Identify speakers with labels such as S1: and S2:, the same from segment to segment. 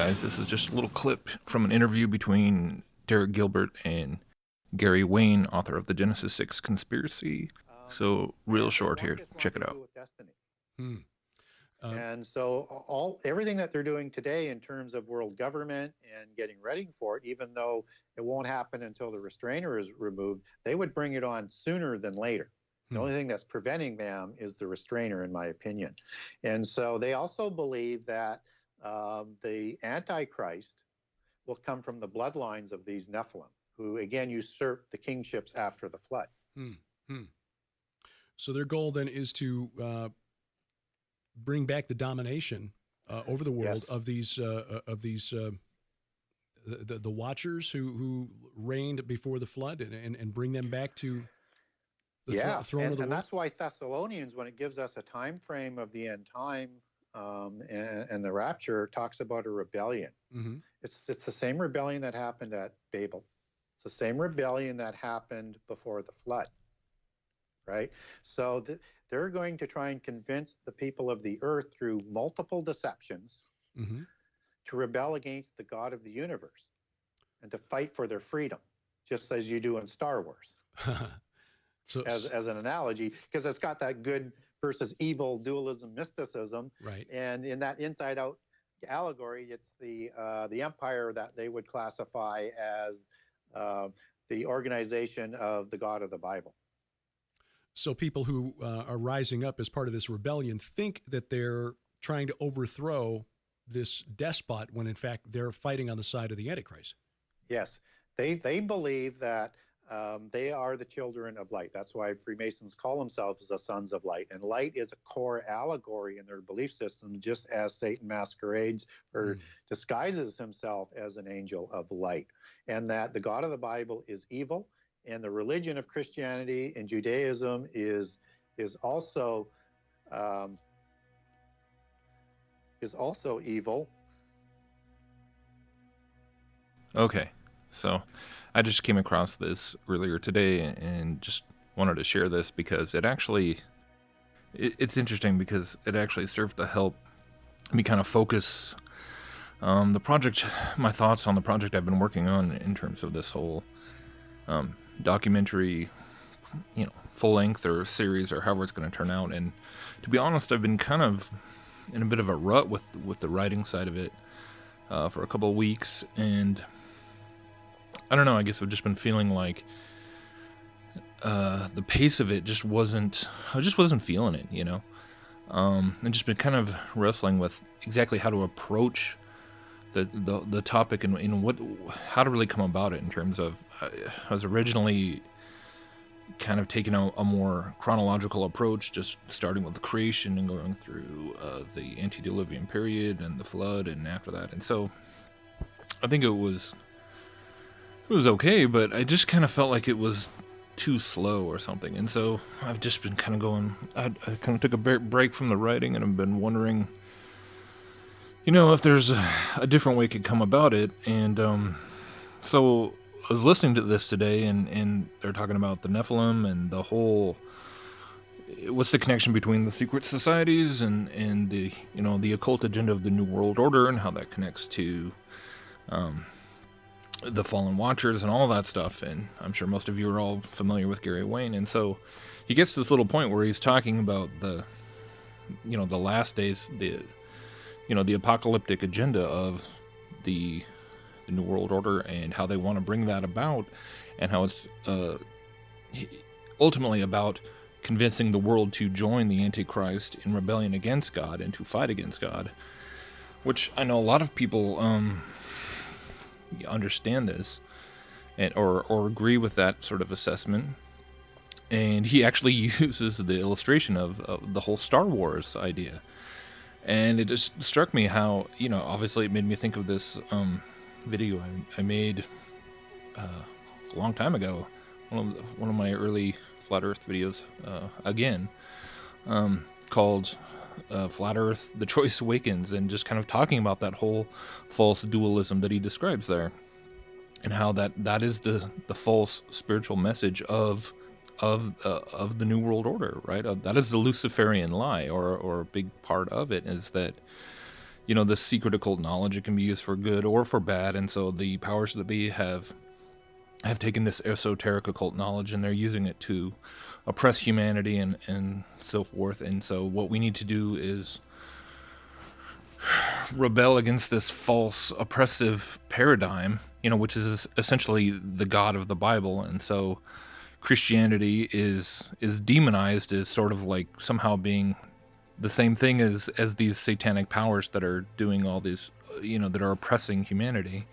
S1: guys, this is just a little clip from an interview between Derek Gilbert and Gary Wayne, author of the Genesis 6 Conspiracy. So, real short here. Check it out.
S2: With destiny.
S3: Hmm.
S2: And so everything that they're doing today in terms of world government and getting ready for it, even though it won't happen until the restrainer is removed, they would bring it on sooner than later. The only thing that's preventing them is the restrainer, in my opinion. And so they also believe that the Antichrist will come from the bloodlines of these Nephilim, who again usurped the kingships after the flood.
S3: So their goal then is to bring back the domination over the world of these the Watchers who reigned before the flood, and bring them back to the throne of the world.
S2: And that's why Thessalonians, when it gives us a time frame of the end time and the rapture, talks about a rebellion.
S3: Mm-hmm.
S2: It's the same rebellion that happened at Babel. It's the same rebellion that happened before the flood, right? So they're going to try and convince the people of the earth through multiple deceptions to rebel against the God of the universe and to fight for their freedom, just as you do in Star Wars.
S3: So,
S2: as an analogy, because it's got that good versus evil dualism mysticism.
S3: Right.
S2: And in that inside out allegory, it's the empire that they would classify as the organization of the God of the Bible.
S3: So people who are rising up as part of this rebellion think that they're trying to overthrow this despot when in fact they're fighting on the side of the Antichrist.
S2: Yes, they believe that they are the children of light. That's why Freemasons call themselves the sons of light. And light is a core allegory in their belief system, just as Satan masquerades or disguises himself as an angel of light. And that the God of the Bible is evil, and the religion of Christianity and Judaism is also evil.
S1: Okay, so I just came across this earlier today and just wanted to share this because it's interesting because it actually served to help me kind of focus my thoughts on the project I've been working on in terms of this whole documentary, full length or series or however it's going to turn out. And to be honest, I've been kind of in a bit of a rut with the writing side of it for a couple of weeks, and I don't know, I guess I've just been feeling like the pace of it I just wasn't feeling it, and just been kind of wrestling with exactly how to approach the topic and how to really come about it in terms of I was originally kind of taking a more chronological approach, just starting with creation and going through the antediluvian period and the flood and after that. And so I think it was okay, but I just kind of felt like it was too slow or something. And so I've just been kind of going, I kind of took a break from the writing, and I've been wondering, if there's a different way it could come about it. And so I was listening to this today, and they're talking about the Nephilim and the whole, what's the connection between the secret societies and the, the occult agenda of the New World Order, and how that connects to the fallen Watchers and all that stuff. And I'm sure most of you are all familiar with Gary Wayne. And so he gets to this little point where he's talking about the last days, the apocalyptic agenda of the New World Order, and how they want to bring that about, and how it's ultimately about convincing the world to join the Antichrist in rebellion against God and to fight against God, which I know a lot of people understand this or agree with that sort of assessment. And he actually uses the illustration of the whole Star Wars idea. And it just struck me how, obviously it made me think of this video I made a long time ago, one of my early Flat Earth videos, called Flat Earth, The Choice Awakens, and just kind of talking about that whole false dualism that he describes there, and how that is the false spiritual message of the New World Order, right? That is the Luciferian lie, or a big part of it is that, this secret occult knowledge, it can be used for good or for bad. And so the powers that be have taken this esoteric occult knowledge and they're using it to oppress humanity and so forth. And so what we need to do is rebel against this false oppressive paradigm, which is essentially the God of the Bible. And so Christianity is demonized as sort of like somehow being the same thing as these satanic powers that are doing all these, that are oppressing humanity.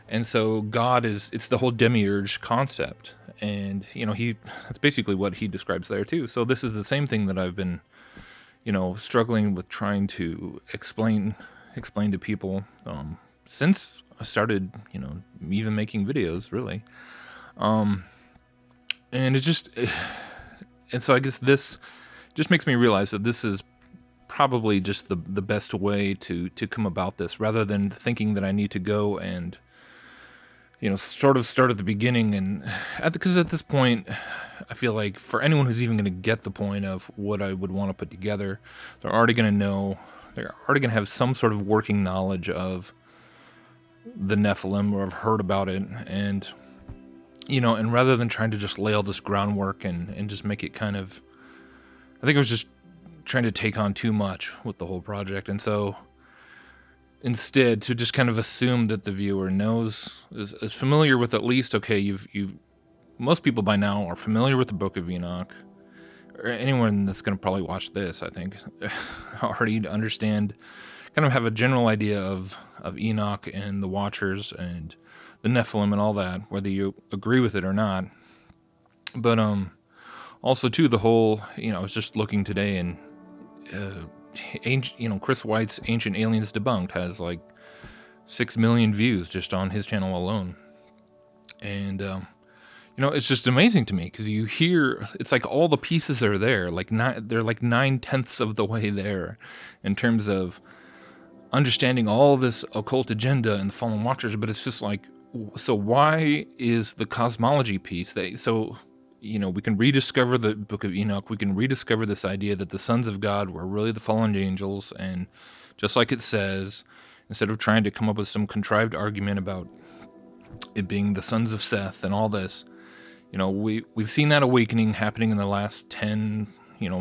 S1: And so God it's the whole demiurge concept. And, that's basically what he describes there too. So this is the same thing that I've been, struggling with trying to explain to people since I started, even making videos, really. And and so I guess this just makes me realize that this is probably just the best way to come about this, rather than thinking that I need to go and sort of start at the beginning. And because at this point, I feel like for anyone who's even going to get the point of what I would want to put together, they're already going to know, they're already going to have some sort of working knowledge of the Nephilim, or have heard about it. And and rather than trying to just lay all this groundwork and just make it kind of, I think I was just trying to take on too much with the whole project. And so instead, to just kind of assume that the viewer is familiar with, at least, okay, most people by now are familiar with the Book of Enoch, or anyone that's going to probably watch this, I think, already understand, kind of have a general idea of Enoch and the Watchers and the Nephilim and all that, whether you agree with it or not. But also too, the whole, I was just looking today, and Chris White's Ancient Aliens Debunked has like 6 million views just on his channel alone. And it's just amazing to me, because you hear, it's like all the pieces are there, like they're like 9/10 of the way there in terms of understanding all this occult agenda and the fallen watchers. But it's just like, so why is the cosmology piece we can rediscover the Book of Enoch, we can rediscover this idea that the sons of God were really the fallen angels, and just like it says, instead of trying to come up with some contrived argument about it being the sons of Seth and all this, we've seen that awakening happening in the last 10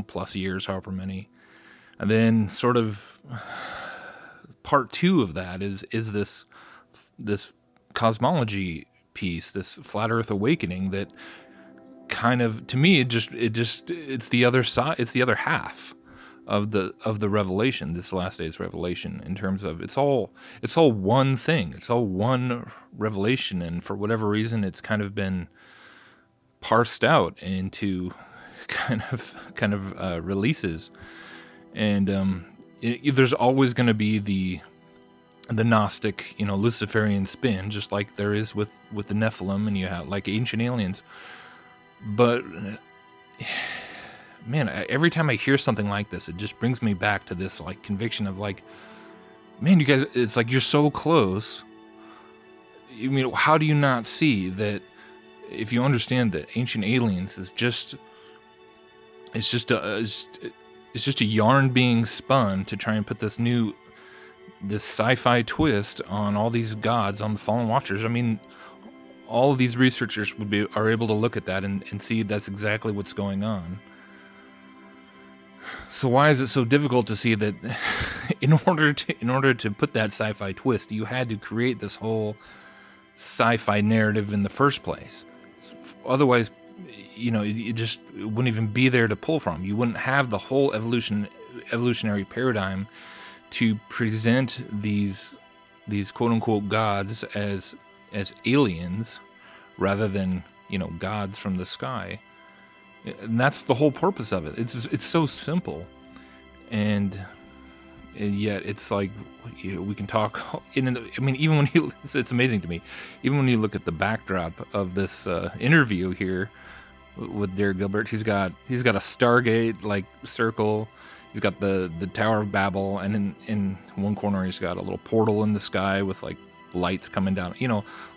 S1: plus years, however many. And then sort of part 2 of that is this cosmology piece, this flat earth awakening, that kind of, to me, it's the other side, it's the other half of the revelation, this last days revelation, in terms of it's all one thing, it's all one revelation. And for whatever reason, it's kind of been parsed out into kind of releases. And there's always going to be the Gnostic, Luciferian spin, just like there is with the Nephilim, and you have like Ancient Aliens. But man, every time I hear something like this, it just brings me back to this like conviction of like, man, you guys, it's like you're so close. How do you not see that? If you understand that Ancient Aliens is just a yarn being spun to try and put this sci-fi twist on all these gods, on the fallen watchers. All of these researchers are able to look at that and see that's exactly what's going on. So why is it so difficult to see that in order to put that sci-fi twist, you had to create this whole sci-fi narrative in the first place? Otherwise, it wouldn't even be there to pull from. You wouldn't have the whole evolutionary paradigm to present these quote-unquote gods as aliens, rather than gods from the sky. And that's the whole purpose of it. It's so simple, and yet it's like we can talk. Even when it's amazing to me. Even when you look at the backdrop of this interview here with Derek Gilbert, he's got a Stargate like circle. He's got the Tower of Babel, and in one corner he's got a little portal in the sky with like lights coming down.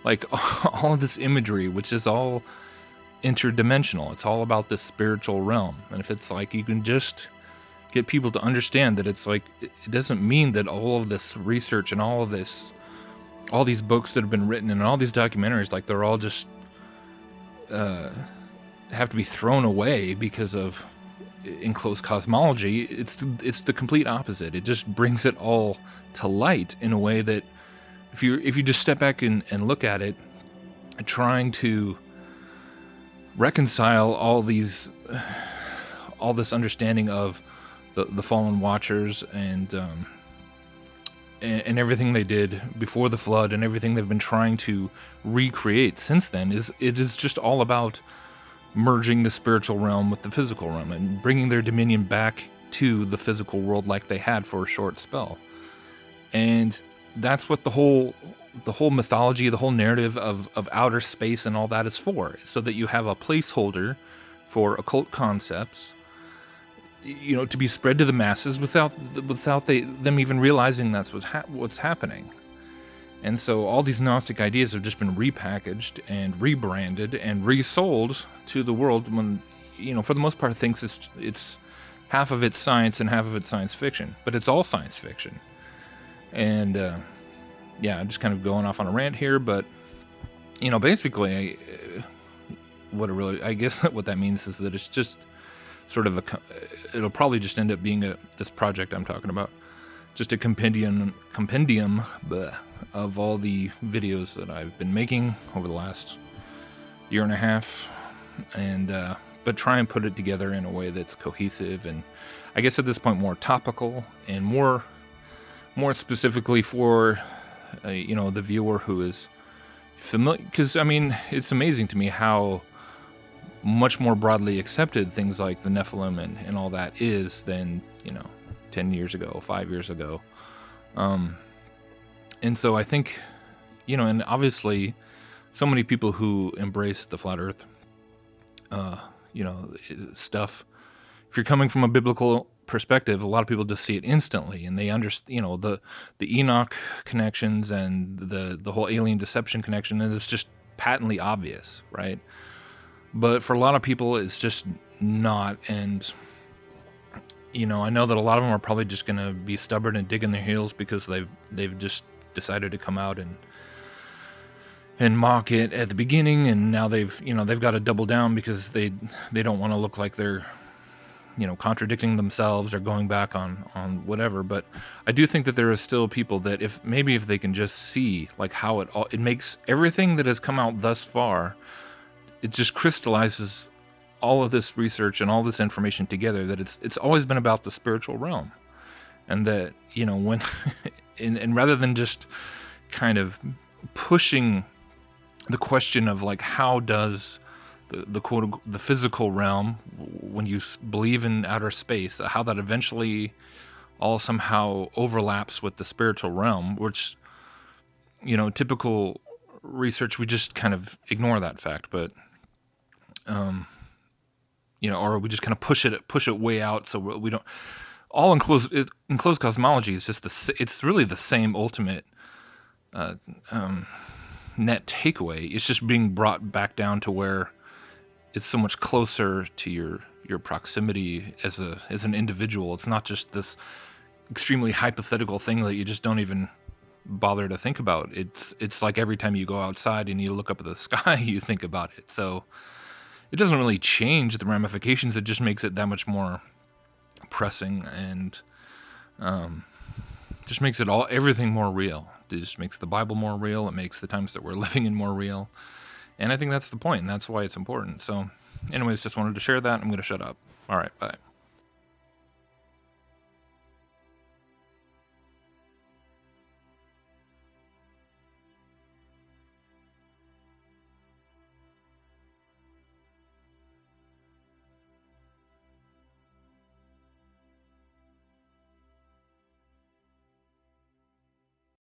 S1: Like all of this imagery, which is all interdimensional. It's all about this spiritual realm. And if it's like you can just get people to understand that it's like it doesn't mean that all of this research and all these books that have been written and all these documentaries, like they're all just have to be thrown away because of enclosed cosmology. It's the complete opposite. It just brings it all to light in a way that if you just step back and look at it, trying to reconcile all this understanding of the fallen watchers and everything they did before the flood and everything they've been trying to recreate since then, it is just all about merging the spiritual realm with the physical realm and bringing their dominion back to the physical world like they had for a short spell. And that's what the whole mythology, the whole narrative of outer space and all that is for, so that you have a placeholder for occult concepts, to be spread to the masses without them even realizing that's what's happening. And so all these Gnostic ideas have just been repackaged and rebranded and resold to the world when, for the most part, thinks it's half of it's science and half of it's science fiction. But it's all science fiction. And, I'm just kind of going off on a rant here, but, basically, I guess what that means is that it's just sort of it'll probably just end up being this project I'm talking about, just a compendium of all the videos that I've been making over the last year and a half, and but try and put it together in a way that's cohesive and I guess at this point more topical and more specifically for the viewer who is familiar, because it's amazing to me how much more broadly accepted things like the Nephilim and all that is than 10 years ago, 5 years ago. And so I think, and obviously so many people who embrace the flat earth, stuff, if you're coming from a biblical perspective, a lot of people just see it instantly and they understand, the Enoch connections and the whole alien deception connection, and it's just patently obvious, right? But for a lot of people, it's just not, and I know that a lot of them are probably just going to be stubborn and dig in their heels because they've just decided to come out and mock it at the beginning, and now they've got to double down because they don't want to look like they're contradicting themselves or going back on whatever. But I do think that there are still people that if they can just see like how it makes everything that has come out thus far, it just crystallizes all of this research and all this information together, that it's always been about the spiritual realm, and that when and rather than just kind of pushing the question of like how does the quote the physical realm, when you believe in outer space, how that eventually all somehow overlaps with the spiritual realm, which typical research, we just kind of ignore that fact, but or we just kind of push it way out, so we don't. All enclosed cosmology is just it's really the same ultimate net takeaway. It's just being brought back down to where it's so much closer to your proximity as an individual. It's not just this extremely hypothetical thing that you just don't even bother to think about. It's like every time you go outside and you look up at the sky, you think about it. So it doesn't really change the ramifications. It just makes it that much more pressing, and just makes everything more real. It just makes the Bible more real. It makes the times that we're living in more real. And I think that's the point, and that's why it's important. So anyways, just wanted to share that. I'm going to shut up. All right, bye.